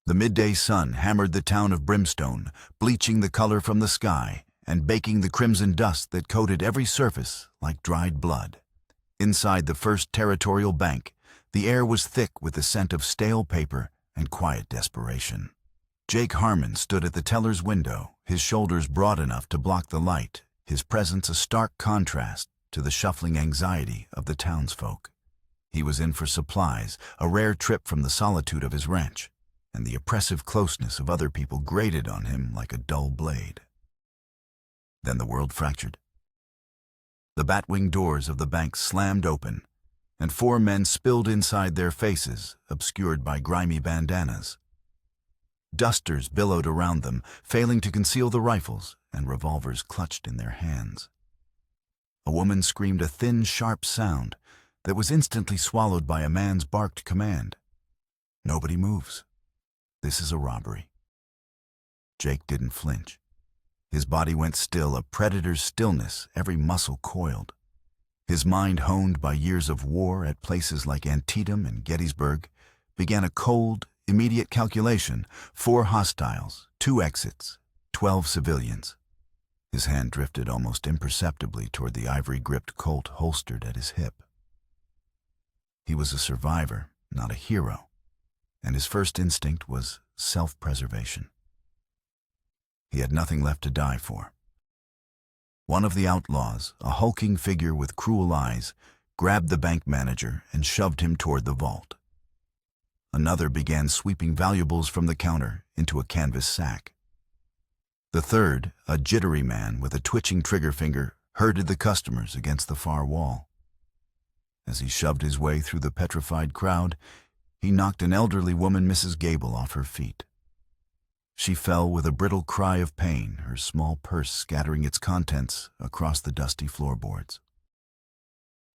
The midday sun hammered the town of Brimstone, bleaching the color from the sky and baking the crimson dust that coated every surface like dried blood. Inside the First Territorial Bank, the air was thick with the scent of stale paper and quiet desperation. Jake Harmon stood at the teller's window, his shoulders broad enough to block the light, his presence a stark contrast to the shuffling anxiety of the townsfolk. He was in for supplies, a rare trip from the solitude of his ranch, and the oppressive closeness of other people grated on him like a dull blade. Then the world fractured. The batwing doors of the bank slammed open, and 4 men spilled inside, their faces obscured by grimy bandanas. Dusters billowed around them, failing to conceal the rifles and revolvers clutched in their hands. A woman screamed a thin, sharp sound that was instantly swallowed by a man's barked command. "Nobody moves. This is a robbery." Jake didn't flinch. His body went still, a predator's stillness, every muscle coiled. His mind, honed by years of war at places like Antietam and Gettysburg, began a cold, immediate calculation: 4 hostiles, 2 exits, 12 civilians. His hand drifted almost imperceptibly toward the ivory-gripped Colt holstered at his hip. He was a survivor, not a hero, and his first instinct was self-preservation. He had nothing left to die for. One of the outlaws, a hulking figure with cruel eyes, grabbed the bank manager and shoved him toward the vault. Another began sweeping valuables from the counter into a canvas sack. The third, a jittery man with a twitching trigger finger, herded the customers against the far wall. As he shoved his way through the petrified crowd, he knocked an elderly woman, Mrs. Gable, off her feet. She fell with a brittle cry of pain, her small purse scattering its contents across the dusty floorboards.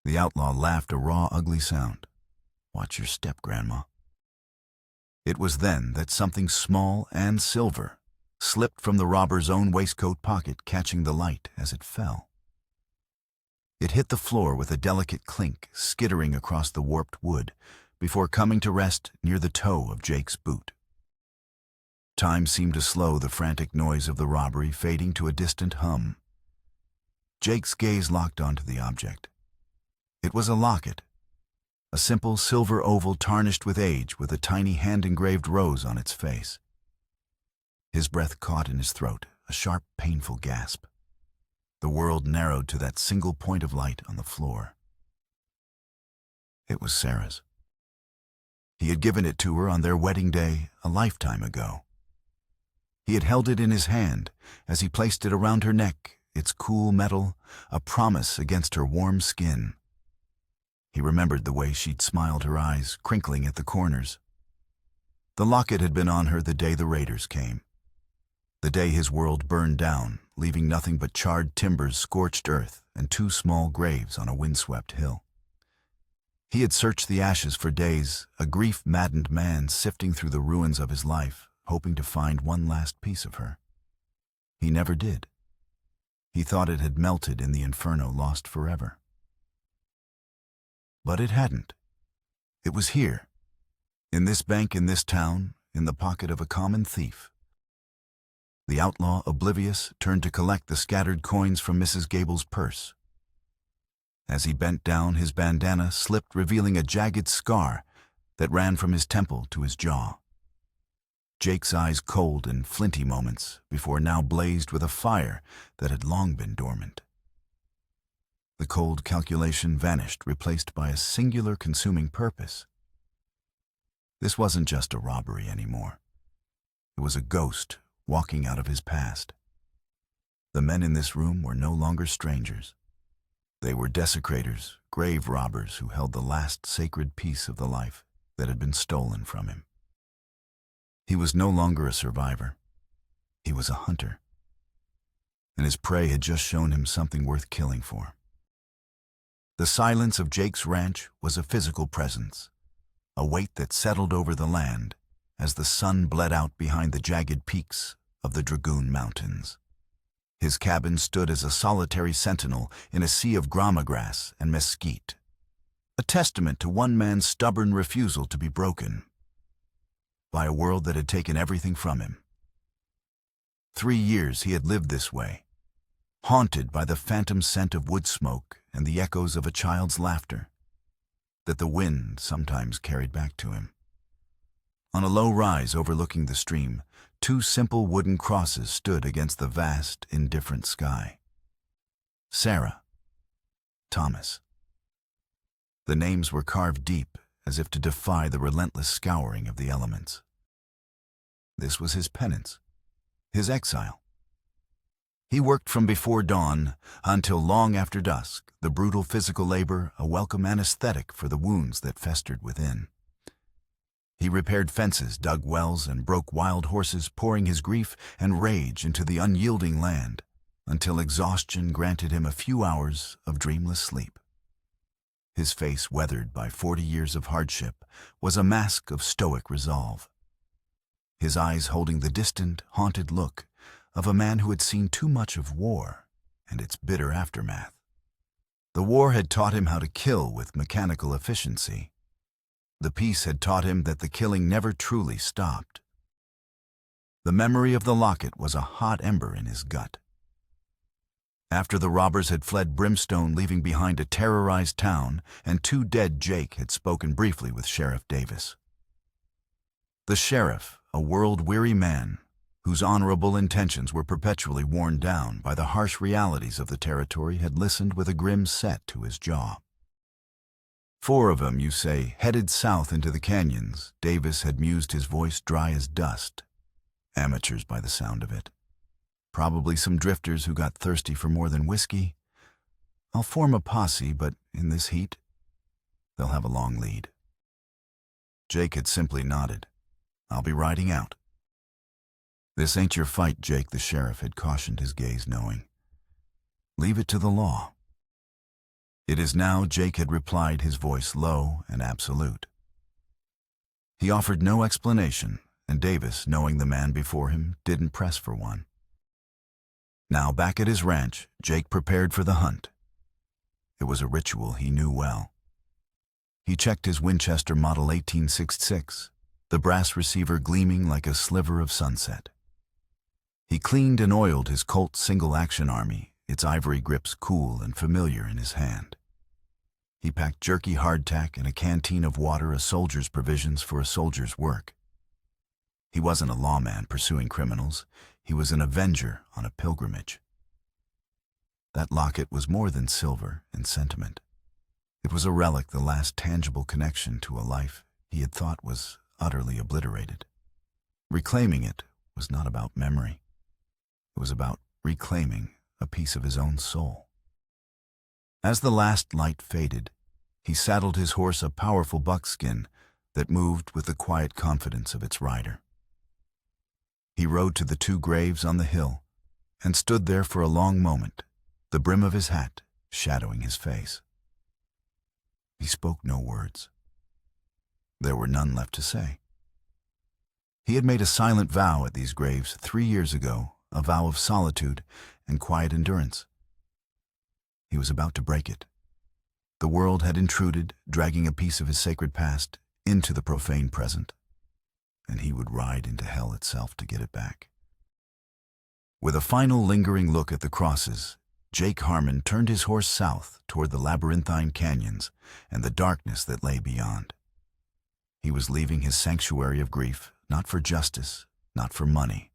The outlaw laughed a raw, ugly sound. "Watch your step, Grandma." It was then that something small and silver slipped from the robber's own waistcoat pocket, catching the light as it fell. It hit the floor with a delicate clink, skittering across the warped wood, before coming to rest near the toe of Jake's boot. Time seemed to slow, the frantic noise of the robbery fading to a distant hum. Jake's gaze locked onto the object. It was a locket, a simple silver oval tarnished with age, with a tiny hand-engraved rose on its face. His breath caught in his throat, a sharp, painful gasp. The world narrowed to that single point of light on the floor. It was Sarah's. He had given it to her on their wedding day a lifetime ago. He had held it in his hand as he placed it around her neck, its cool metal a promise against her warm skin. He remembered the way she'd smiled, her eyes crinkling at the corners. The locket had been on her the day the raiders came. The day his world burned down, leaving nothing but charred timbers, scorched earth, and 2 small graves on a windswept hill. He had searched the ashes for days, a grief-maddened man sifting through the ruins of his life, hoping to find one last piece of her. He never did. He thought it had melted in the inferno, lost forever. But it hadn't. It was here, in this bank, in this town, in the pocket of a common thief. The outlaw, oblivious, turned to collect the scattered coins from Mrs. Gable's purse. As he bent down, his bandana slipped, revealing a jagged scar that ran from his temple to his jaw. Jake's eyes cold in flinty moments before now blazed with a fire that had long been dormant. The cold calculation vanished, replaced by a singular consuming purpose. This wasn't just a robbery anymore. It was a ghost walking out of his past. The men in this room were no longer strangers. They were desecrators, grave robbers who held the last sacred piece of the life that had been stolen from him. He was no longer a survivor. He was a hunter. And his prey had just shown him something worth killing for. The silence of Jake's ranch was a physical presence, a weight that settled over the land as the sun bled out behind the jagged peaks of the Dragoon Mountains. His cabin stood as a solitary sentinel in a sea of grama grass and mesquite, a testament to one man's stubborn refusal to be broken. by a world that had taken everything from him. 3 years he had lived this way, haunted by the phantom scent of wood smoke and the echoes of a child's laughter that the wind sometimes carried back to him. On a low rise overlooking the stream, 2 simple wooden crosses stood against the vast, indifferent sky. Sarah, Thomas. The names were carved deep, as if to defy the relentless scouring of the elements. This was his penance, his exile. He worked from before dawn until long after dusk, the brutal physical labor a welcome anesthetic for the wounds that festered within. He repaired fences, dug wells, and broke wild horses, pouring his grief and rage into the unyielding land, until exhaustion granted him a few hours of dreamless sleep. His face, weathered by 40 years of hardship, was a mask of stoic resolve. His eyes holding the distant, haunted look of a man who had seen too much of war and its bitter aftermath. The war had taught him how to kill with mechanical efficiency. The peace had taught him that the killing never truly stopped. The memory of the locket was a hot ember in his gut. After the robbers had fled Brimstone, leaving behind a terrorized town, and 2 dead, Jake had spoken briefly with Sheriff Davis. The sheriff, a world-weary man, whose honorable intentions were perpetually worn down by the harsh realities of the territory, had listened with a grim set to his jaw. 4 of them, you say, headed south into the canyons. Davis had mused, his voice dry as dust. Amateurs by the sound of it. Probably some drifters who got thirsty for more than whiskey. I'll form a posse, but in this heat, they'll have a long lead. Jake had simply nodded. I'll be riding out. This ain't your fight, Jake, the sheriff had cautioned, his gaze knowing. Leave it to the law. It is now, Jake had replied, his voice low and absolute. He offered no explanation, and Davis, knowing the man before him, didn't press for one. Now back at his ranch, Jake prepared for the hunt. It was a ritual he knew well. He checked his Winchester Model 1866, the brass receiver gleaming like a sliver of sunset. He cleaned and oiled his Colt single-action army, its ivory grips cool and familiar in his hand. He packed jerky hardtack and a canteen of water, a soldier's provisions for a soldier's work. He wasn't a lawman pursuing criminals. He was an avenger on a pilgrimage. That locket was more than silver and sentiment. It was a relic, the last tangible connection to a life he had thought was utterly obliterated. Reclaiming it was not about memory. It was about reclaiming a piece of his own soul. As the last light faded, he saddled his horse, a powerful buckskin that moved with the quiet confidence of its rider. He rode to the 2 graves on the hill and stood there for a long moment, the brim of his hat shadowing his face. He spoke no words. There were none left to say. He had made a silent vow at these graves 3 years ago, a vow of solitude and quiet endurance. He was about to break it. The world had intruded, dragging a piece of his sacred past into the profane present, and he would ride into hell itself to get it back. With a final lingering look at the crosses, Jake Harmon turned his horse south toward the labyrinthine canyons and the darkness that lay beyond. He was leaving his sanctuary of grief, not for justice, not for money,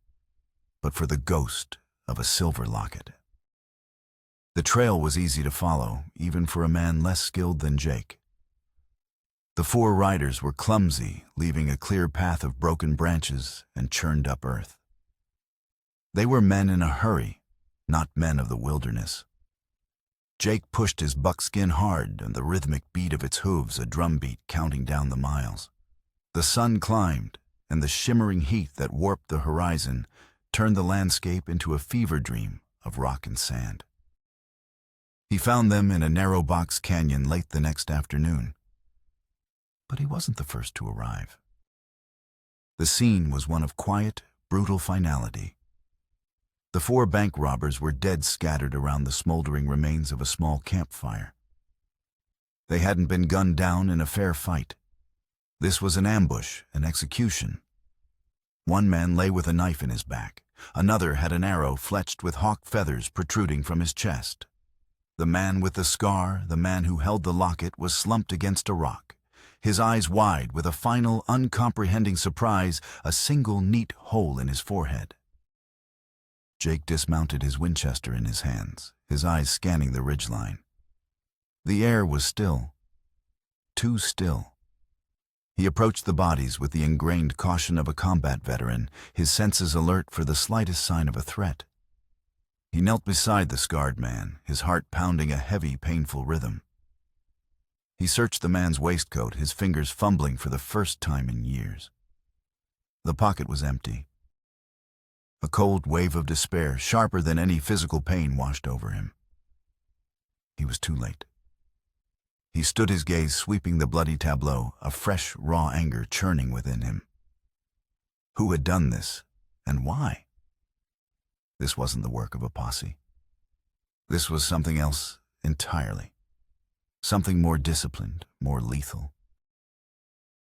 but for the ghost of a silver locket. The trail was easy to follow, even for a man less skilled than Jake. The 4 riders were clumsy, leaving a clear path of broken branches and churned-up earth. They were men in a hurry, not men of the wilderness. Jake pushed his buckskin hard, and the rhythmic beat of its hooves a drumbeat counting down the miles. The sun climbed, and the shimmering heat that warped the horizon turned the landscape into a fever dream of rock and sand. He found them in a narrow box canyon late the next afternoon. But he wasn't the first to arrive. The scene was one of quiet, brutal finality. The 4 bank robbers were dead, scattered around the smoldering remains of a small campfire. They hadn't been gunned down in a fair fight. This was an ambush, an execution, One man lay with a knife in his back. Another had an arrow fletched with hawk feathers protruding from his chest. The man with the scar, the man who held the locket, was slumped against a rock, his eyes wide with a final, uncomprehending surprise, a single neat hole in his forehead. Jake dismounted his Winchester in his hands, his eyes scanning the ridgeline. The air was still, too still. He approached the bodies with the ingrained caution of a combat veteran, his senses alert for the slightest sign of a threat. He knelt beside the scarred man, his heart pounding a heavy, painful rhythm. He searched the man's waistcoat, his fingers fumbling for the first time in years. The pocket was empty. A cold wave of despair, sharper than any physical pain, washed over him. He was too late. He stood, his gaze sweeping the bloody tableau, a fresh, raw anger churning within him. Who had done this, and why? This wasn't the work of a posse. This was something else entirely. Something more disciplined, more lethal.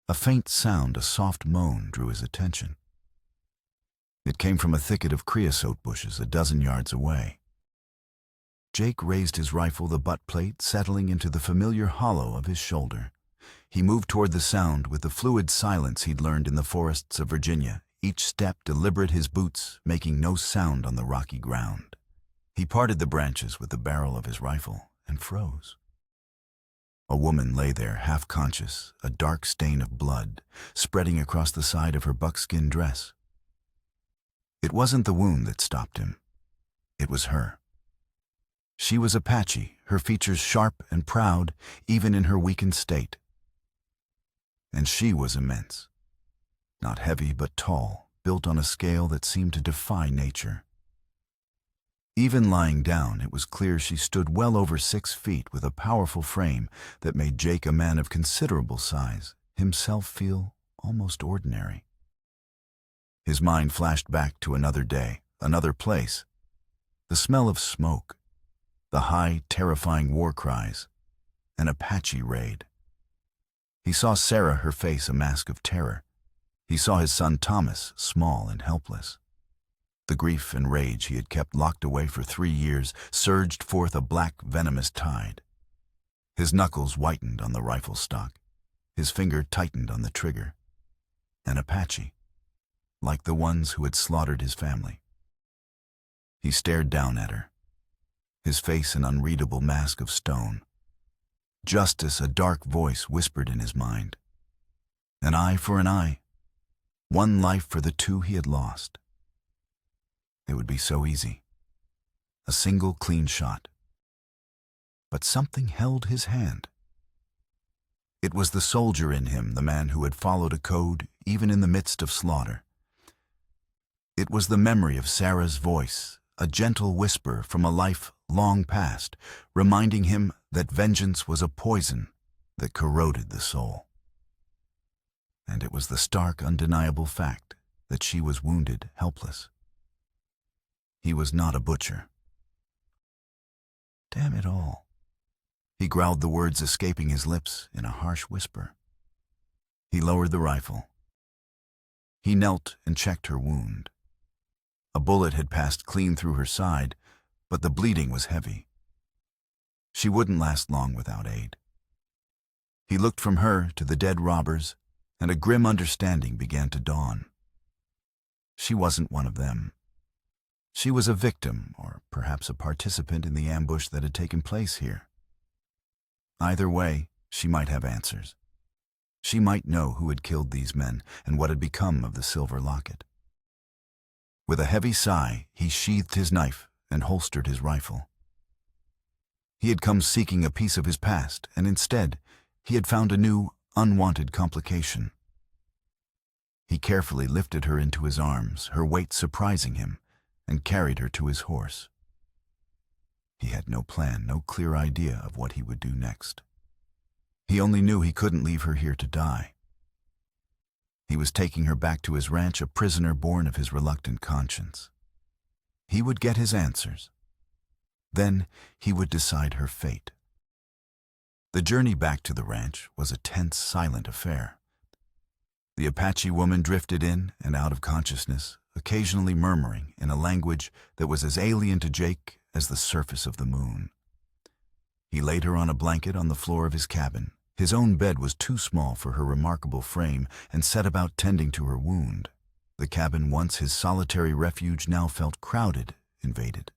A faint sound, a soft moan, drew his attention. It came from a thicket of creosote bushes a dozen yards away. Jake raised his rifle, the butt plate settling into the familiar hollow of his shoulder. He moved toward the sound with the fluid silence he'd learned in the forests of Virginia, each step deliberate, his boots making no sound on the rocky ground. He parted the branches with the barrel of his rifle and froze. A woman lay there, half conscious, a dark stain of blood spreading across the side of her buckskin dress. It wasn't the wound that stopped him. It was her. She was Apache, her features sharp and proud, even in her weakened state. And she was immense. Not heavy, but tall, built on a scale that seemed to defy nature. Even lying down, it was clear she stood well over 6 feet with a powerful frame that made Jake, a man of considerable size, himself feel almost ordinary. His mind flashed back to another day, another place. The smell of smoke, the high, terrifying war cries, an Apache raid. He saw Sarah, her face a mask of terror. He saw his son Thomas, small and helpless. The grief and rage he had kept locked away for 3 years surged forth a black, venomous tide. His knuckles whitened on the rifle stock. His finger tightened on the trigger. An Apache, like the ones who had slaughtered his family. He stared down at her, his face an unreadable mask of stone. Justice, a dark voice whispered in his mind. An eye for an eye. One life for the 2 he had lost. It would be so easy. A single clean shot. But something held his hand. It was the soldier in him, the man who had followed a code even in the midst of slaughter. It was the memory of Sarah's voice, a gentle whisper from a life long past, reminding him that vengeance was a poison that corroded the soul. And it was the stark, undeniable fact that she was wounded, helpless. He was not a butcher. Damn it all. He growled, the words escaping his lips in a harsh whisper. He lowered the rifle. He knelt and checked her wound. A bullet had passed clean through her side, but the bleeding was heavy. She wouldn't last long without aid. He looked from her to the dead robbers, and a grim understanding began to dawn. She wasn't one of them. She was a victim, or perhaps a participant in the ambush that had taken place here. Either way, she might have answers. She might know who had killed these men and what had become of the silver locket. With a heavy sigh, he sheathed his knife and holstered his rifle. He had come seeking a piece of his past, and instead, he had found a new, unwanted complication. He carefully lifted her into his arms, her weight surprising him, and carried her to his horse. He had no plan, no clear idea of what he would do next. He only knew he couldn't leave her here to die. He was taking her back to his ranch, a prisoner born of his reluctant conscience. He would get his answers. Then he would decide her fate. The journey back to the ranch was a tense, silent affair. The Apache woman drifted in and out of consciousness, occasionally murmuring in a language that was as alien to Jake as the surface of the moon. He laid her on a blanket on the floor of his cabin. His own bed was too small for her remarkable frame, and set about tending to her wound. The cabin, once his solitary refuge, now felt crowded, invaded.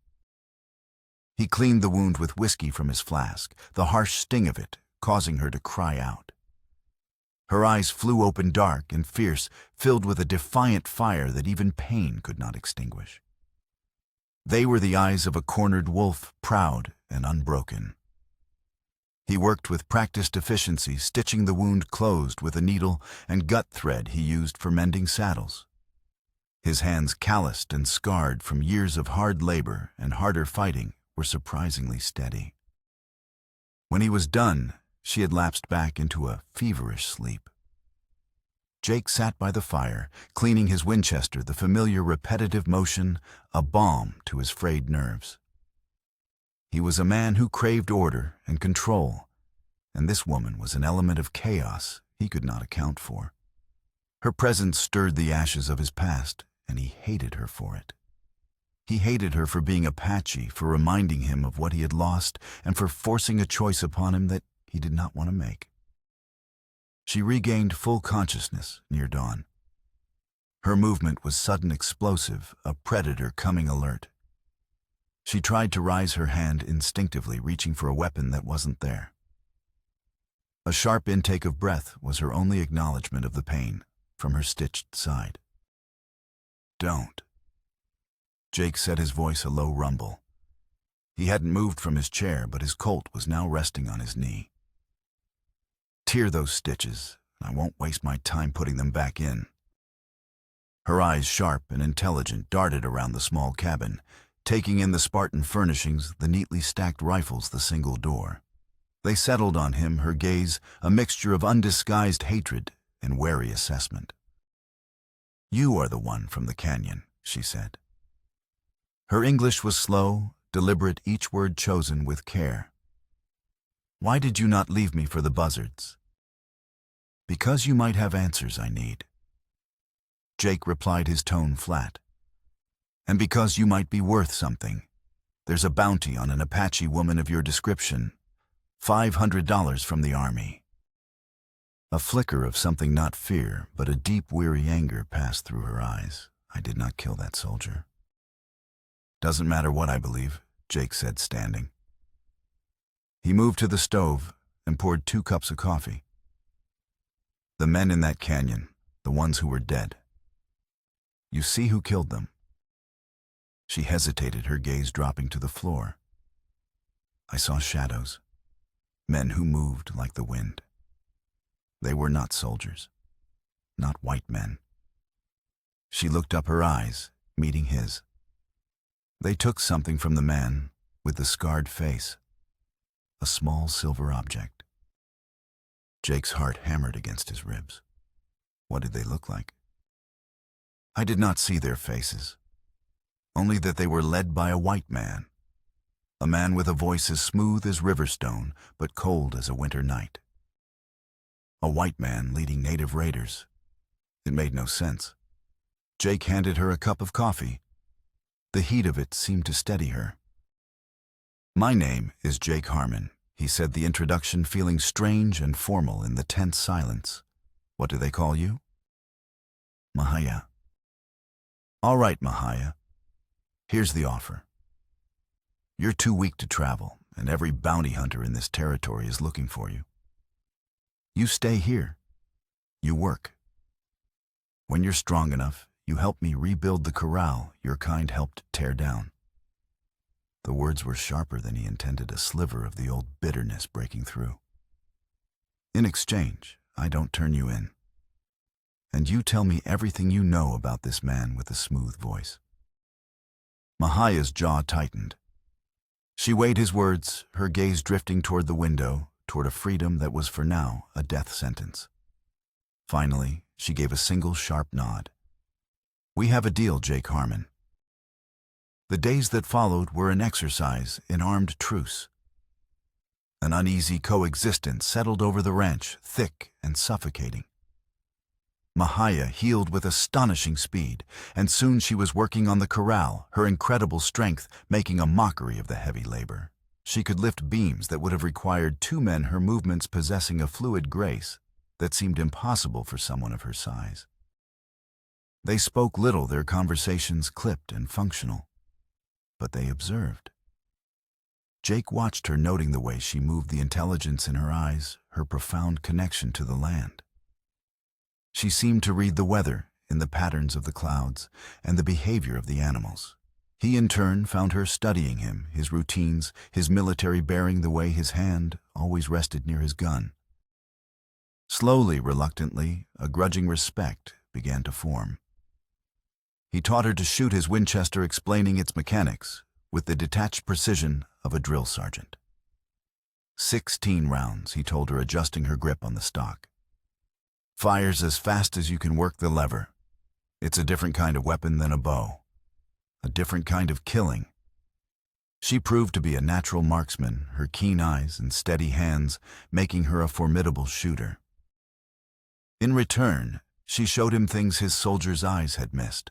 He cleaned the wound with whiskey from his flask, the harsh sting of it causing her to cry out. Her eyes flew open, dark and fierce, filled with a defiant fire that even pain could not extinguish. They were the eyes of a cornered wolf, proud and unbroken. He worked with practiced efficiency, stitching the wound closed with a needle and gut thread he used for mending saddles. His hands, calloused and scarred from years of hard labor and harder fighting, were surprisingly steady. When he was done, she had lapsed back into a feverish sleep. Jake sat by the fire, cleaning his Winchester, the familiar repetitive motion a balm to his frayed nerves. He was a man who craved order and control, and this woman was an element of chaos he could not account for. Her presence stirred the ashes of his past, and he hated her for it. He hated her for being Apache, for reminding him of what he had lost, and for forcing a choice upon him that he did not want to make. She regained full consciousness near dawn. Her movement was sudden, explosive, a predator coming alert. She tried to raise her hand instinctively, reaching for a weapon that wasn't there. A sharp intake of breath was her only acknowledgement of the pain from her stitched side. "Don't." Jake set his voice a low rumble. He hadn't moved from his chair, but his Colt was now resting on his knee. "Tear those stitches, and I won't waste my time putting them back in." Her eyes, sharp and intelligent, darted around the small cabin, taking in the Spartan furnishings, the neatly stacked rifles, the single door. They settled on him, her gaze a mixture of undisguised hatred and wary assessment. "You are the one from the canyon," she said. Her English was slow, deliberate, each word chosen with care. "Why did you not leave me for the buzzards?" "Because you might have answers I need." Jake replied, his tone flat. "And because you might be worth something. There's a bounty on an Apache woman of your description. $500 from the army." A flicker of something, not fear, but a deep, weary anger passed through her eyes. "I did not kill that soldier." "Doesn't matter what I believe," Jake said, standing. He moved to the stove and poured 2 cups of coffee. "The men in that canyon, the ones who were dead. You see who killed them?" She hesitated, her gaze dropping to the floor. "I saw shadows, men who moved like the wind. They were not soldiers, not white men." She looked up, her eyes meeting his. They took something from the man with the scarred face, a small silver object. Jake's heart hammered against his ribs. What did they look like? "I did not see their faces, only that they were led by a white man, a man with a voice as smooth as riverstone, but cold as a winter night. A white man leading native raiders. It made no sense." Jake handed her a cup of coffee. The heat of it seemed to steady her. "My name is Jake Harmon," he said, the introduction feeling strange and formal in the tense silence. "What do they call you?" "Mahaya." "All right, Mahaya. Here's the offer. You're too weak to travel, and every bounty hunter in this territory is looking for you. You stay here. You work. When you're strong enough, you help me rebuild the corral your kind helped tear down." The words were sharper than he intended, a sliver of the old bitterness breaking through. "In exchange, I don't turn you in. And you tell me everything you know about this man with the smooth voice." Mahaya's jaw tightened. She weighed his words, her gaze drifting toward the window, toward a freedom that was for now a death sentence. Finally, she gave a single sharp nod. "We have a deal, Jake Harmon." The days that followed were an exercise in armed truce. An uneasy coexistence settled over the ranch, thick and suffocating. Mahaya healed with astonishing speed, and soon she was working on the corral, her incredible strength making a mockery of the heavy labor. She could lift beams that would have required 2 men, her movements possessing a fluid grace that seemed impossible for someone of her size. They spoke little, their conversations clipped and functional, but they observed. Jake watched her, noting the way she moved, the intelligence in her eyes, her profound connection to the land. She seemed to read the weather in the patterns of the clouds and the behavior of the animals. He in turn found her studying him, his routines, his military bearing, the way his hand always rested near his gun. Slowly, reluctantly, a grudging respect began to form. He taught her to shoot his Winchester, explaining its mechanics with the detached precision of a drill sergeant. 16 rounds, he told her, adjusting her grip on the stock. Fires as fast as you can work the lever. It's a different kind of weapon than a bow. A different kind of killing. She proved to be a natural marksman, her keen eyes and steady hands making her a formidable shooter. In return, she showed him things his soldiers' eyes had missed.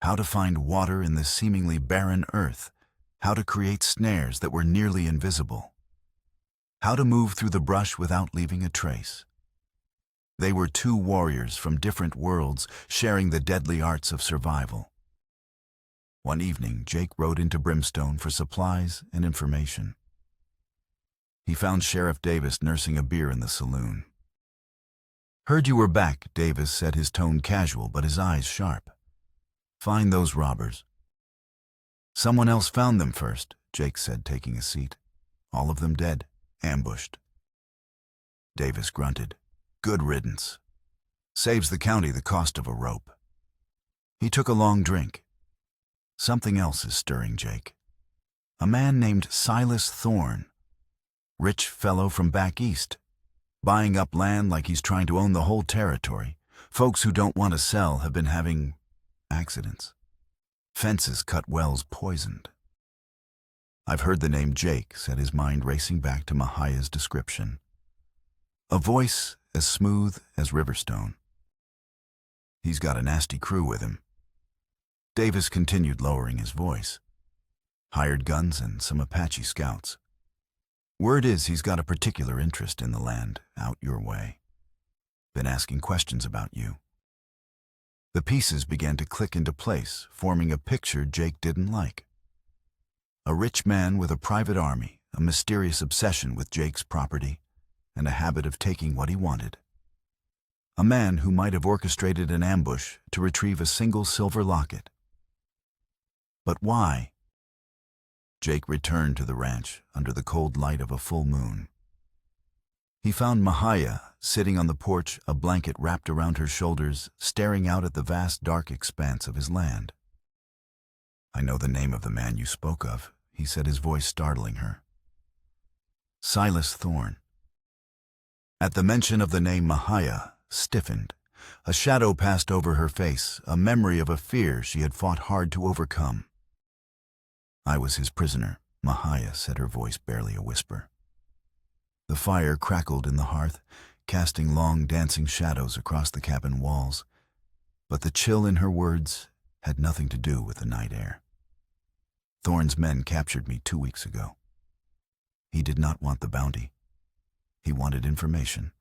How to find water in the seemingly barren earth, how to create snares that were nearly invisible, how to move through the brush without leaving a trace. They were 2 warriors from different worlds, sharing the deadly arts of survival. One evening, Jake rode into Brimstone for supplies and information. He found Sheriff Davis nursing a beer in the saloon. "Heard you were back," Davis said, his tone casual but his eyes sharp. "Find those robbers." "Someone else found them first," Jake said, taking a seat. "All of them dead, ambushed." Davis grunted. "Good riddance. Saves the county the cost of a rope." He took a long drink. "Something else is stirring, Jake. A man named Silas Thorne. Rich fellow from back east. Buying up land like he's trying to own the whole territory. Folks who don't want to sell have been having accidents. Fences cut, wells poisoned." "I've heard the name," Jake said, his mind racing back to Mahaya's description. A voice as smooth as Riverstone. "He's got a nasty crew with him." Davis continued, lowering his voice. "Hired guns and some Apache scouts. Word is he's got a particular interest in the land out your way. Been asking questions about you." The pieces began to click into place, forming a picture Jake didn't like. A rich man with a private army, a mysterious obsession with Jake's property, and a habit of taking what he wanted. A man who might have orchestrated an ambush to retrieve a single silver locket. But why? Jake returned to the ranch under the cold light of a full moon. He found Mahaya sitting on the porch, a blanket wrapped around her shoulders, staring out at the vast dark expanse of his land. "I know the name of the man you spoke of," he said, his voice startling her. "Silas Thorne." At the mention of the name, Mahaya stiffened. A shadow passed over her face, a memory of a fear she had fought hard to overcome. "I was his prisoner," Mahaya said, her voice barely a whisper. The fire crackled in the hearth, casting long dancing shadows across the cabin walls, but the chill in her words had nothing to do with the night air. "Thorne's men captured me 2 weeks ago. He did not want the bounty. He wanted information."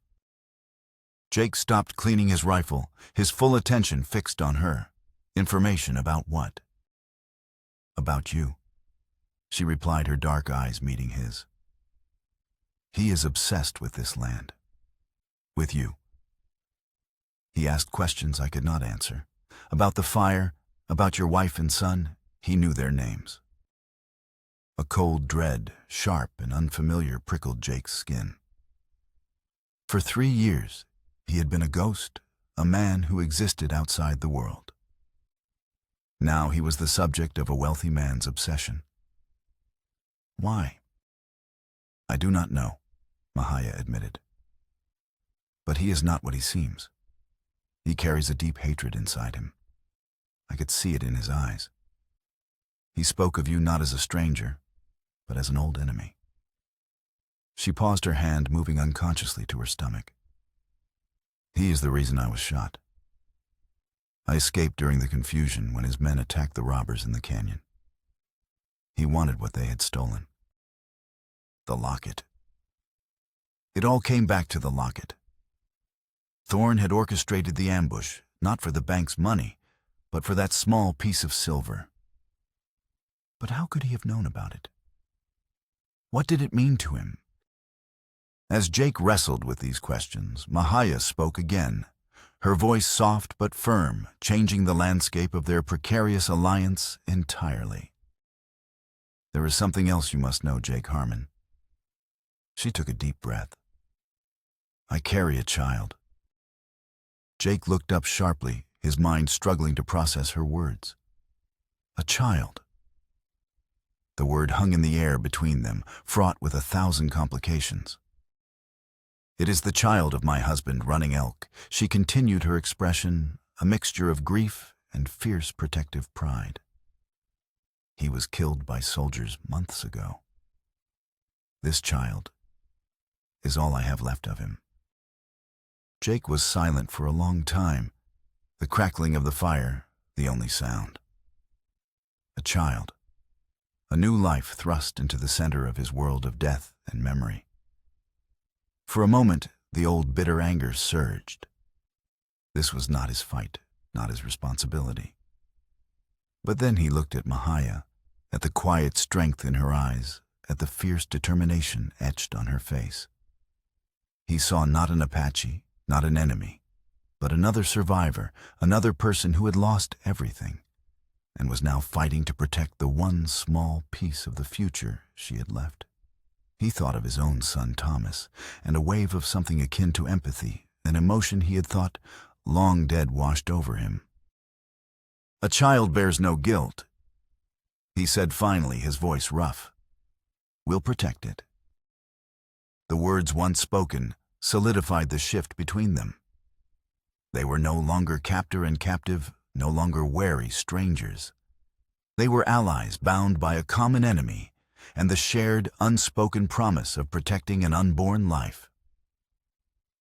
Jake stopped cleaning his rifle, his full attention fixed on her. "Information about what?" "About you," she replied, her dark eyes meeting his. "He is obsessed with this land. With you." He asked questions I could not answer. About the fire, about your wife and son, he knew their names. A cold dread, sharp and unfamiliar, prickled Jake's skin. For 3 years, he had been a ghost, a man who existed outside the world. Now he was the subject of a wealthy man's obsession. Why? "I do not know," Mahaya admitted. "But he is not what he seems. He carries a deep hatred inside him. I could see it in his eyes. He spoke of you not as a stranger, but as an old enemy." She paused, her hand moving unconsciously to her stomach. He is the reason I was shot. I escaped during the confusion when his men attacked the robbers in the canyon. He wanted what they had stolen. The locket. It all came back to the locket. Thorn had orchestrated the ambush, not for the bank's money, but for that small piece of silver. But how could he have known about it? What did it mean to him? As Jake wrestled with these questions, Mahaya spoke again, her voice soft but firm, changing the landscape of their precarious alliance entirely. There is something else you must know, Jake Harmon. She took a deep breath. I carry a child. Jake looked up sharply, his mind struggling to process her words. A child. The word hung in the air between them, fraught with 1,000 complications. It is the child of my husband, Running Elk. She continued, her expression a mixture of grief and fierce protective pride. He was killed by soldiers months ago. This child is all I have left of him. Jake was silent for a long time, the crackling of the fire the only sound. A child, a new life thrust into the center of his world of death and memory. For a moment, the old bitter anger surged. This was not his fight, not his responsibility. But then he looked at Mahaya, at the quiet strength in her eyes, at the fierce determination etched on her face. He saw not an Apache, not an enemy, but another survivor, another person who had lost everything, and was now fighting to protect the one small piece of the future she had left. He thought of his own son Thomas, and a wave of something akin to empathy, an emotion he had thought long dead, washed over him. A child bears no guilt, he said finally, his voice rough. We'll protect it. The words once spoken solidified the shift between them. They were no longer captor and captive, no longer wary strangers. They were allies bound by a common enemy and the shared, unspoken promise of protecting an unborn life.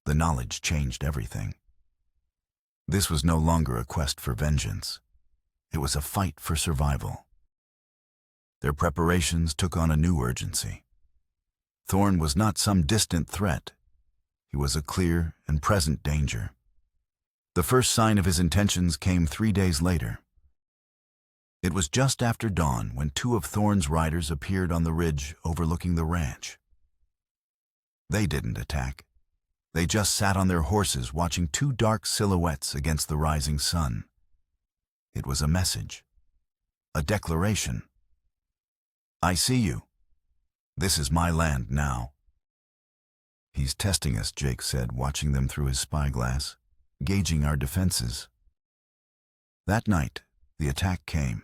The knowledge changed everything. This was no longer a quest for vengeance. It was a fight for survival. Their preparations took on a new urgency. Thorn was not some distant threat. He was a clear and present danger. The first sign of his intentions came 3 days later. It was just after dawn when 2 of Thorn's riders appeared on the ridge overlooking the ranch. They didn't attack. They just sat on their horses watching 2 dark silhouettes against the rising sun. It was a message, a declaration. I see you. This is my land now. He's testing us, Jake said, watching them through his spyglass, gauging our defenses. That night, the attack came.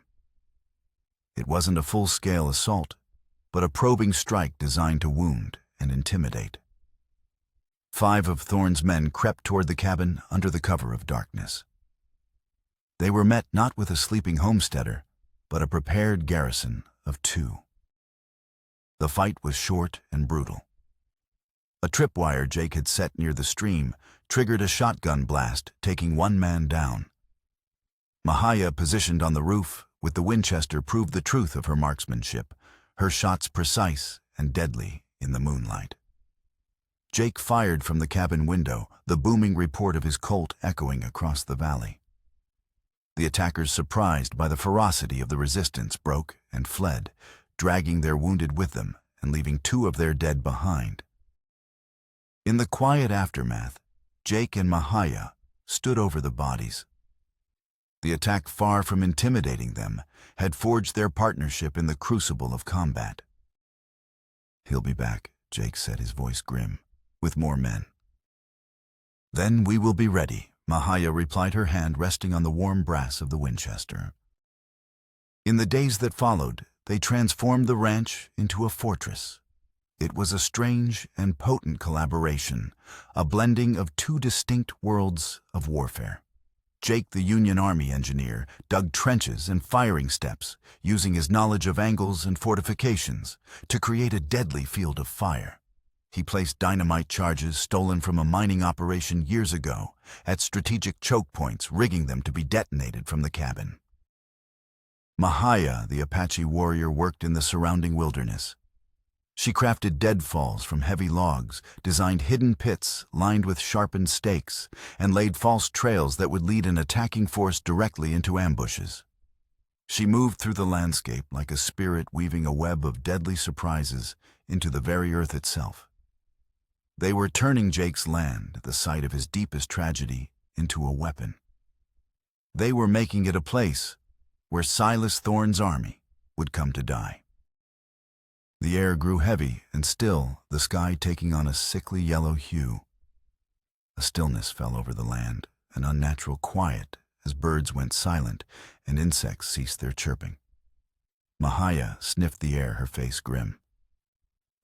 It wasn't a full-scale assault, but a probing strike designed to wound and intimidate. 5 of Thorn's men crept toward the cabin under the cover of darkness. They were met not with a sleeping homesteader, but a prepared garrison of 2. The fight was short and brutal. A tripwire Jake had set near the stream triggered a shotgun blast, taking 1 man down. Mahaya, positioned on the roof with the Winchester, proved the truth of her marksmanship, her shots precise and deadly in the moonlight. Jake fired from the cabin window, the booming report of his Colt echoing across the valley. The attackers, surprised by the ferocity of the resistance, broke and fled, dragging their wounded with them and leaving 2 of their dead behind. In the quiet aftermath, Jake and Mahaya stood over the bodies. The attack, far from intimidating them, had forged their partnership in the crucible of combat. He'll be back, Jake said, his voice grim, with more men. Then we will be ready, Mahaya replied, her hand resting on the warm brass of the Winchester. In the days that followed, they transformed the ranch into a fortress. It was a strange and potent collaboration, a blending of 2 distinct worlds of warfare. Jake, the Union Army engineer, dug trenches and firing steps, using his knowledge of angles and fortifications to create a deadly field of fire. He placed dynamite charges stolen from a mining operation years ago at strategic choke points, rigging them to be detonated from the cabin. Mahaya, the Apache warrior, worked in the surrounding wilderness. She crafted deadfalls from heavy logs, designed hidden pits lined with sharpened stakes, and laid false trails that would lead an attacking force directly into ambushes. She moved through the landscape like a spirit weaving a web of deadly surprises into the very earth itself. They were turning Jake's land, the site of his deepest tragedy, into a weapon. They were making it a place where Silas Thorne's army would come to die. The air grew heavy and still, the sky taking on a sickly yellow hue. A stillness fell over the land, an unnatural quiet as birds went silent and insects ceased their chirping. Mahaya sniffed the air, her face grim.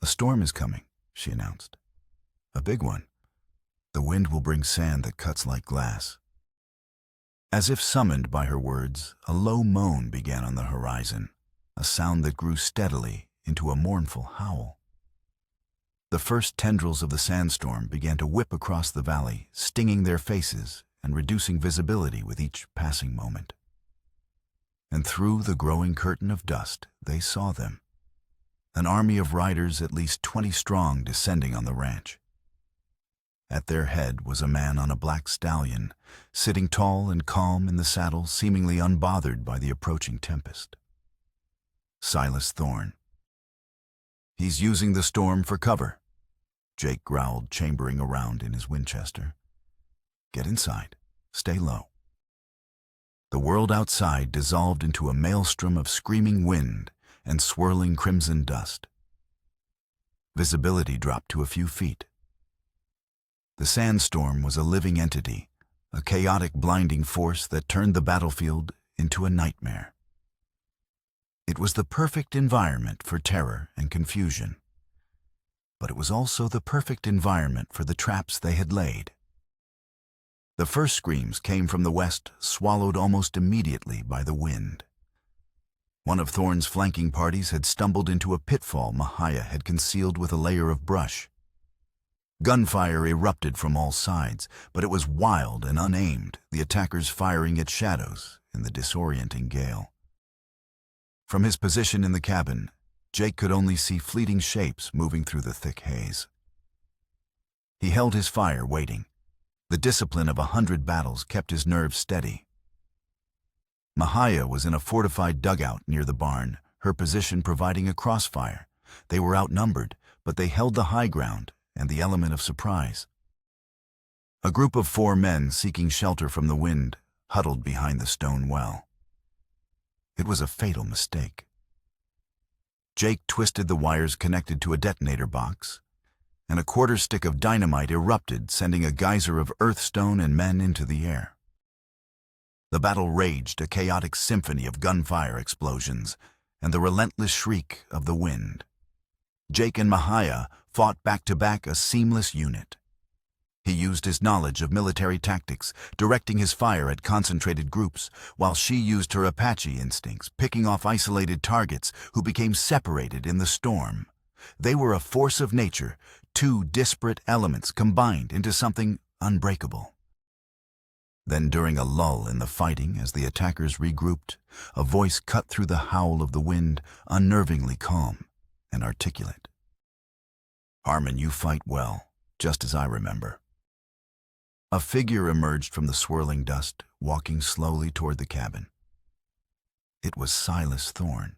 "A storm is coming," she announced. "A big one. The wind will bring sand that cuts like glass." As if summoned by her words, a low moan began on the horizon, a sound that grew steadily into a mournful howl. The first tendrils of the sandstorm began to whip across the valley, stinging their faces and reducing visibility with each passing moment. And through the growing curtain of dust, they saw them, an army of riders at least 20 strong descending on the ranch. At their head was a man on a black stallion, sitting tall and calm in the saddle, seemingly unbothered by the approaching tempest. Silas Thorne. "He's using the storm for cover," Jake growled, chambering around in his Winchester. "Get inside. Stay low." The world outside dissolved into a maelstrom of screaming wind and swirling crimson dust. Visibility dropped to a few feet. The sandstorm was a living entity, a chaotic, blinding force that turned the battlefield into a nightmare. It was the perfect environment for terror and confusion, but it was also the perfect environment for the traps they had laid. The first screams came from the west, swallowed almost immediately by the wind. One of Thorne's flanking parties had stumbled into a pitfall Mahaya had concealed with a layer of brush. Gunfire erupted from all sides, but it was wild and unaimed, the attackers firing at shadows in the disorienting gale. From his position in the cabin, Jake could only see fleeting shapes moving through the thick haze. He held his fire, waiting. The discipline of 100 battles kept his nerves steady. Mahaya was in a fortified dugout near the barn, her position providing a crossfire. They were outnumbered, but they held the high ground and the element of surprise. A group of 4 men seeking shelter from the wind huddled behind the stone well. It was a fatal mistake. Jake twisted the wires connected to a detonator box, and a quarter stick of dynamite erupted, sending a geyser of earthstone and men into the air. The battle raged, a chaotic symphony of gunfire explosions and the relentless shriek of the wind. Jake and Mahaya fought back-to-back, a seamless unit. He used his knowledge of military tactics, directing his fire at concentrated groups, while she used her Apache instincts, picking off isolated targets who became separated in the storm. They were a force of nature, 2 disparate elements combined into something unbreakable. Then, during a lull in the fighting as the attackers regrouped, a voice cut through the howl of the wind, unnervingly calm and articulate. "Harmon, you fight well, just as I remember." A figure emerged from the swirling dust, walking slowly toward the cabin. It was Silas Thorne.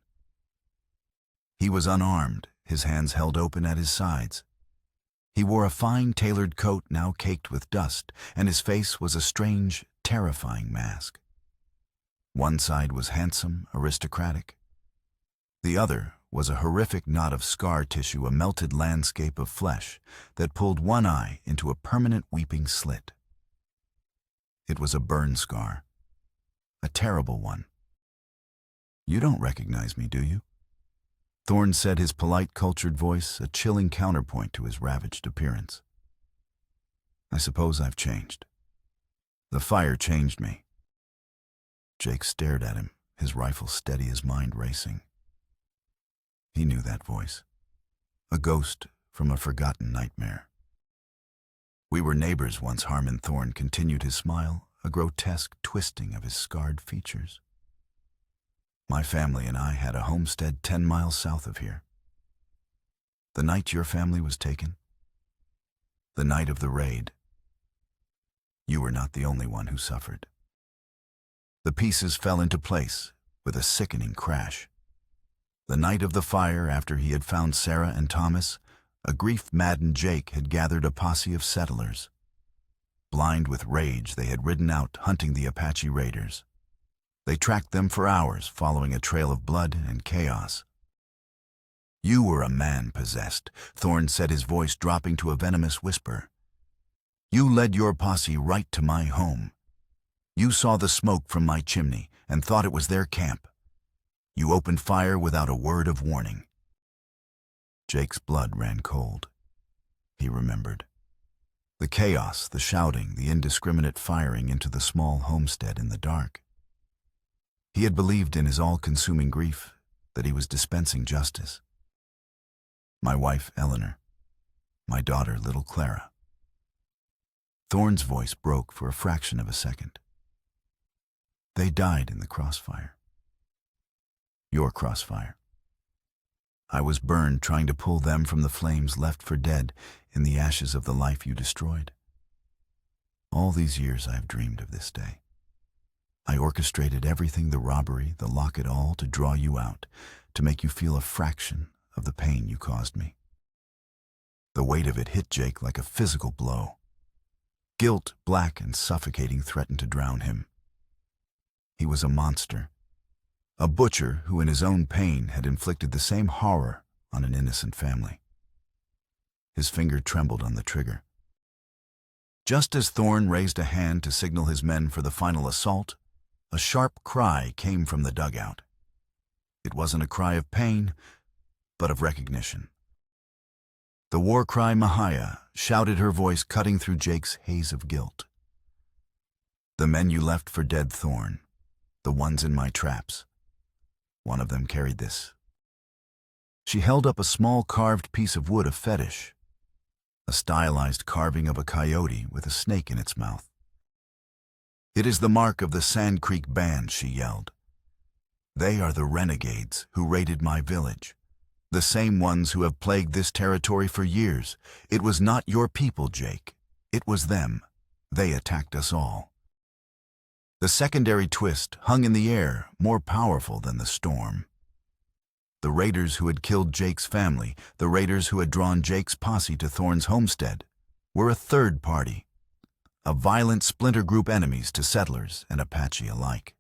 He was unarmed, his hands held open at his sides. He wore a fine tailored coat now caked with dust, and his face was a strange, terrifying mask. One side was handsome, aristocratic. The other was a horrific knot of scar tissue, a melted landscape of flesh that pulled one eye into a permanent weeping slit. It was a burn scar, a terrible one. "You don't recognize me, do you?" Thorne said, his polite, cultured voice a chilling counterpoint to his ravaged appearance. "I suppose I've changed. The fire changed me." Jake stared at him, his rifle steady, his mind racing. He knew that voice. A ghost from a forgotten nightmare. We were neighbors once. Harmon Thorne continued, his smile a grotesque twisting of his scarred features. My family and I had a homestead 10 miles south of here. The night your family was taken, the night of the raid, you were not the only one who suffered. The pieces fell into place with a sickening crash. The night of the fire, after he had found Sarah and Thomas, a grief-maddened Jake had gathered a posse of settlers. Blind with rage, they had ridden out hunting the Apache raiders. They tracked them for hours, following a trail of blood and chaos. You were a man possessed, Thorne said, his voice dropping to a venomous whisper. You led your posse right to my home. You saw the smoke from my chimney and thought it was their camp. You opened fire without a word of warning. Jake's blood ran cold. He remembered. The chaos, the shouting, the indiscriminate firing into the small homestead in the dark. He had believed in his all-consuming grief that he was dispensing justice. My wife, Eleanor. My daughter, little Clara. Thorne's voice broke for a fraction of a second. They died in the crossfire. Your crossfire. I was burned trying to pull them from the flames, left for dead in the ashes of the life you destroyed. All these years I have dreamed of this day. I orchestrated everything, the robbery, the lock-it-all, to draw you out, to make you feel a fraction of the pain you caused me. The weight of it hit Jake like a physical blow. Guilt, black and suffocating, threatened to drown him. He was a monster. A butcher who in his own pain had inflicted the same horror on an innocent family. His finger trembled on the trigger. Just as Thorne raised a hand to signal his men for the final assault, a sharp cry came from the dugout. It wasn't a cry of pain, but of recognition. The war cry Mahaya shouted, her voice cutting through Jake's haze of guilt. The men you left for dead, Thorne, the ones in my traps. One of them carried this. She held up a small carved piece of wood, a fetish, a stylized carving of a coyote with a snake in its mouth. It is the mark of the Sand Creek Band, she yelled. They are the renegades who raided my village, the same ones who have plagued this territory for years. It was not your people, Jake. It was them. They attacked us all. The secondary twist hung in the air, more powerful than the storm. The raiders who had killed Jake's family, the raiders who had drawn Jake's posse to Thorne's homestead, were a third party, a violent splinter group, enemies to settlers and Apache alike.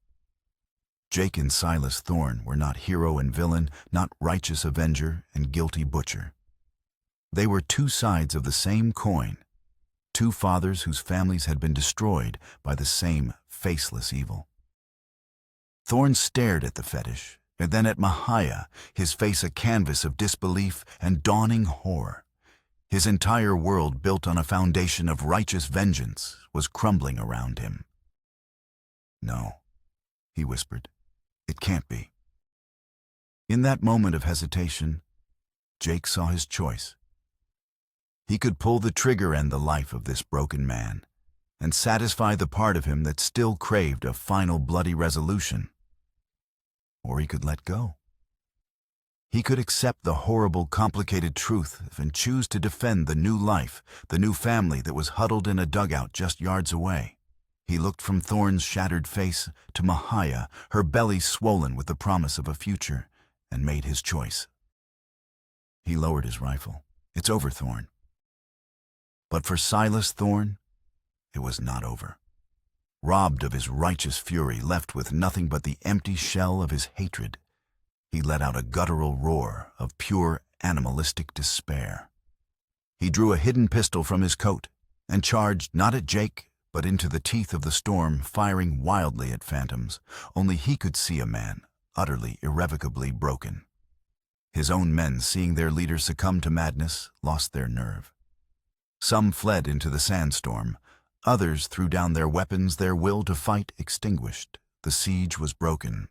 Jake and Silas Thorne were not hero and villain, not righteous avenger and guilty butcher. They were two sides of the same coin, two fathers whose families had been destroyed by the same faceless evil. Thorne stared at the fetish, and then at Mahaya, his face a canvas of disbelief and dawning horror. His entire world, built on a foundation of righteous vengeance, was crumbling around him. No, he whispered. It can't be. In that moment of hesitation, Jake saw his choice. He could pull the trigger, end the life of this broken man, and satisfy the part of him that still craved a final bloody resolution. Or he could let go. He could accept the horrible, complicated truth and choose to defend the new life, the new family that was huddled in a dugout just yards away. He looked from Thorne's shattered face to Mahaya, her belly swollen with the promise of a future, and made his choice. He lowered his rifle. It's over, Thorne. But for Silas Thorne, it was not over. Robbed of his righteous fury, left with nothing but the empty shell of his hatred, he let out a guttural roar of pure animalistic despair. He drew a hidden pistol from his coat and charged not at Jake, but into the teeth of the storm, firing wildly at phantoms. Only he could see a man, utterly, irrevocably broken. His own men, seeing their leader succumb to madness, lost their nerve. Some fled into the sandstorm. Others threw down their weapons, their will to fight extinguished. The siege was broken.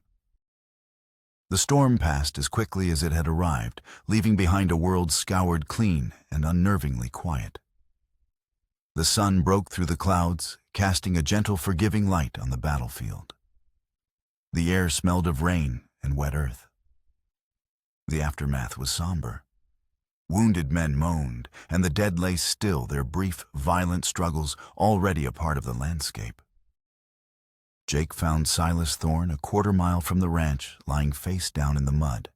The storm passed as quickly as it had arrived, leaving behind a world scoured clean and unnervingly quiet. The sun broke through the clouds, casting a gentle, forgiving light on the battlefield. The air smelled of rain and wet earth. The aftermath was somber. Wounded men moaned, and the dead lay still, their brief, violent struggles already a part of the landscape. Jake found Silas Thorne a quarter-mile from the ranch, lying face down in the mud.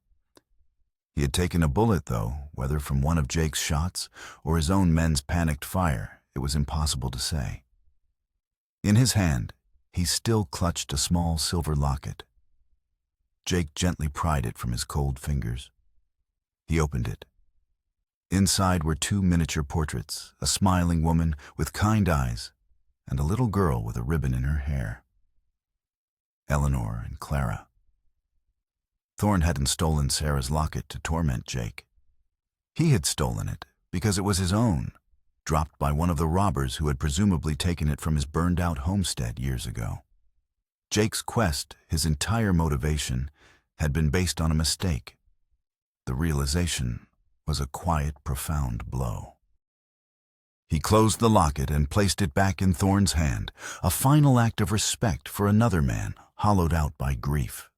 He had taken a bullet, though, whether from one of Jake's shots or his own men's panicked fire, it was impossible to say. In his hand, he still clutched a small silver locket. Jake gently pried it from his cold fingers. He opened it. Inside were two miniature portraits, a smiling woman with kind eyes and a little girl with a ribbon in her hair. Eleanor and Clara. Thorne hadn't stolen Sarah's locket to torment Jake. He had stolen it because it was his own, dropped by one of the robbers who had presumably taken it from his burned-out homestead years ago. Jake's quest, his entire motivation, had been based on a mistake. The realization was a quiet, profound blow. He closed the locket and placed it back in Thorne's hand, a final act of respect for another man hollowed out by grief.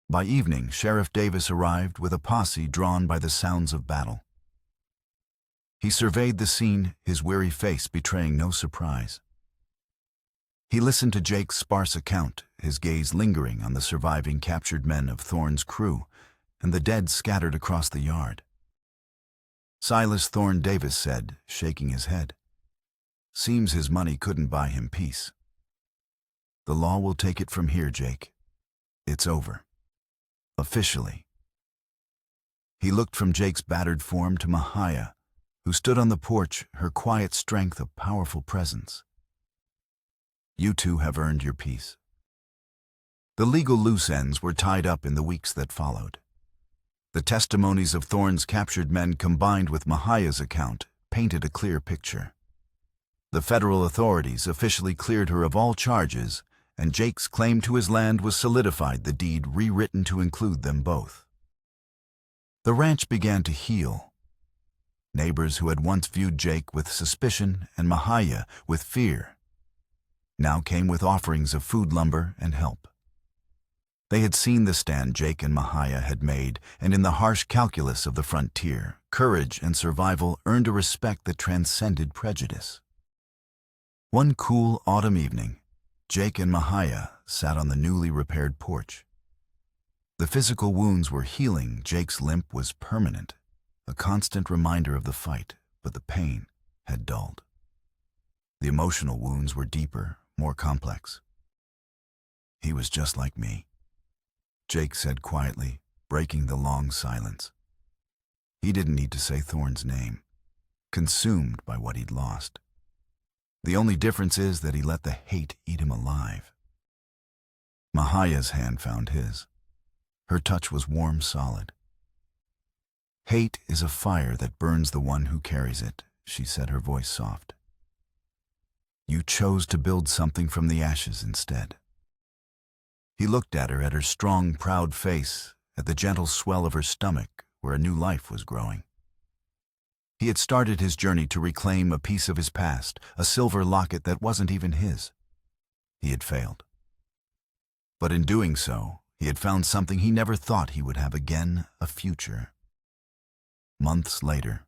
By evening, Sheriff Davis arrived with a posse drawn by the sounds of battle. He surveyed the scene, his weary face betraying no surprise. He listened to Jake's sparse account, his gaze lingering on the surviving captured men of Thorne's crew and the dead scattered across the yard. Silas Thorne Davis said, shaking his head, "Seems his money couldn't buy him peace. The law will take it from here, Jake. It's over. Officially." He looked from Jake's battered form to Mahiah, who stood on the porch, her quiet strength a powerful presence. "You two have earned your peace." The legal loose ends were tied up in the weeks that followed. The testimonies of Thorne's captured men combined with Mahiah's account painted a clear picture. The federal authorities officially cleared her of all charges, and Jake's claim to his land was solidified, the deed rewritten to include them both. The ranch began to heal. Neighbors who had once viewed Jake with suspicion and Mahiah with fear now came with offerings of food, lumber, and help. They had seen the stand Jake and Mahiah had made, and in the harsh calculus of the frontier, courage and survival earned a respect that transcended prejudice. One cool autumn evening, Jake and Mahiah sat on the newly repaired porch. The physical wounds were healing, Jake's limp was permanent, a constant reminder of the fight, but the pain had dulled. The emotional wounds were deeper, more complex. "He was just like me," Jake said quietly, breaking the long silence. He didn't need to say Thorne's name, consumed by what he'd lost. The only difference is that he let the hate eat him alive. Mahiah's hand found his. Her touch was warm, solid. "Hate is a fire that burns the one who carries it," she said, her voice soft. "You chose to build something from the ashes instead." He looked at her strong, proud face, at the gentle swell of her stomach where a new life was growing. He had started his journey to reclaim a piece of his past, a silver locket that wasn't even his. He had failed. But in doing so, he had found something he never thought he would have again, a future. Months later,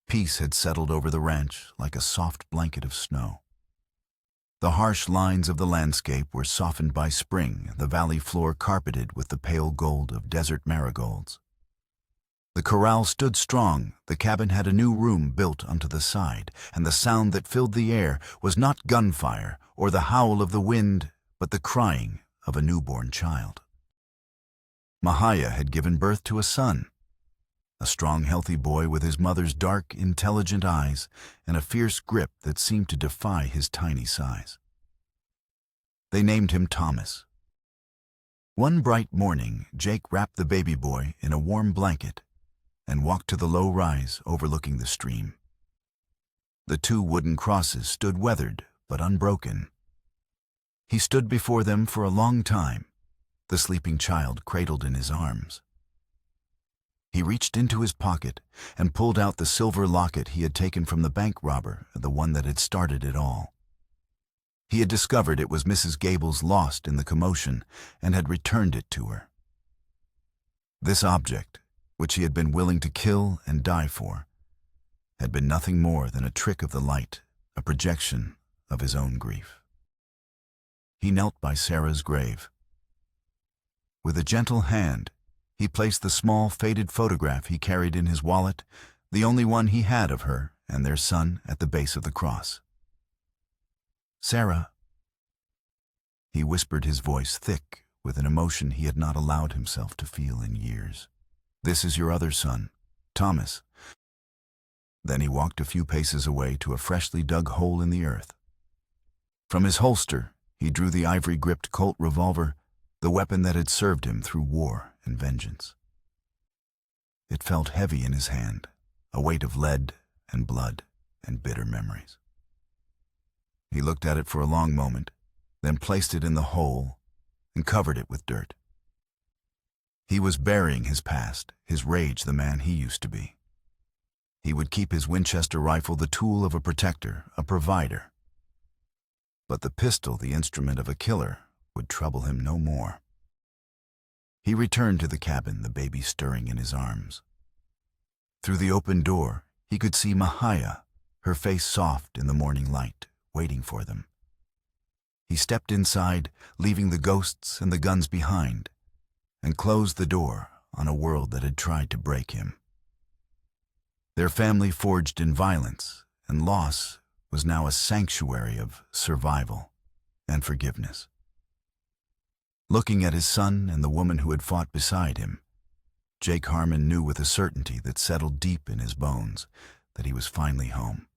peace had settled over the ranch like a soft blanket of snow. The harsh lines of the landscape were softened by spring, the valley floor carpeted with the pale gold of desert marigolds. The corral stood strong, the cabin had a new room built onto the side, and the sound that filled the air was not gunfire or the howl of the wind, but the crying of a newborn child. Mahiah had given birth to a son, a strong, healthy boy with his mother's dark, intelligent eyes and a fierce grip that seemed to defy his tiny size. They named him Thomas. One bright morning, Jake wrapped the baby boy in a warm blanket and walked to the low rise overlooking the stream. The two wooden crosses stood weathered but unbroken. He stood before them for a long time, the sleeping child cradled in his arms. He reached into his pocket and pulled out the silver locket he had taken from the bank robber, the one that had started it all. He had discovered it was Mrs. Gable's lost in the commotion and had returned it to her. This object, which he had been willing to kill and die for, had been nothing more than a trick of the light, a projection of his own grief. He knelt by Sarah's grave. With a gentle hand, he placed the small, faded photograph he carried in his wallet, the only one he had of her and their son, at the base of the cross. "Sarah," he whispered, his voice thick with an emotion he had not allowed himself to feel in years. "This is your other son, Thomas." Then he walked a few paces away to a freshly dug hole in the earth. From his holster, he drew the ivory-gripped Colt revolver, the weapon that had served him through war and vengeance. It felt heavy in his hand, a weight of lead and blood and bitter memories. He looked at it for a long moment, then placed it in the hole and covered it with dirt. He was burying his past, his rage, the man he used to be. He would keep his Winchester rifle, the tool of a protector, a provider. But the pistol, the instrument of a killer, would trouble him no more. He returned to the cabin, the baby stirring in his arms. Through the open door, he could see Mahaya, her face soft in the morning light, waiting for them. He stepped inside, leaving the ghosts and the guns behind, and closed the door on a world that had tried to break him. Their family forged in violence, and loss was now a sanctuary of survival and forgiveness. Looking at his son and the woman who had fought beside him, Jake Harmon knew with a certainty that settled deep in his bones that he was finally home.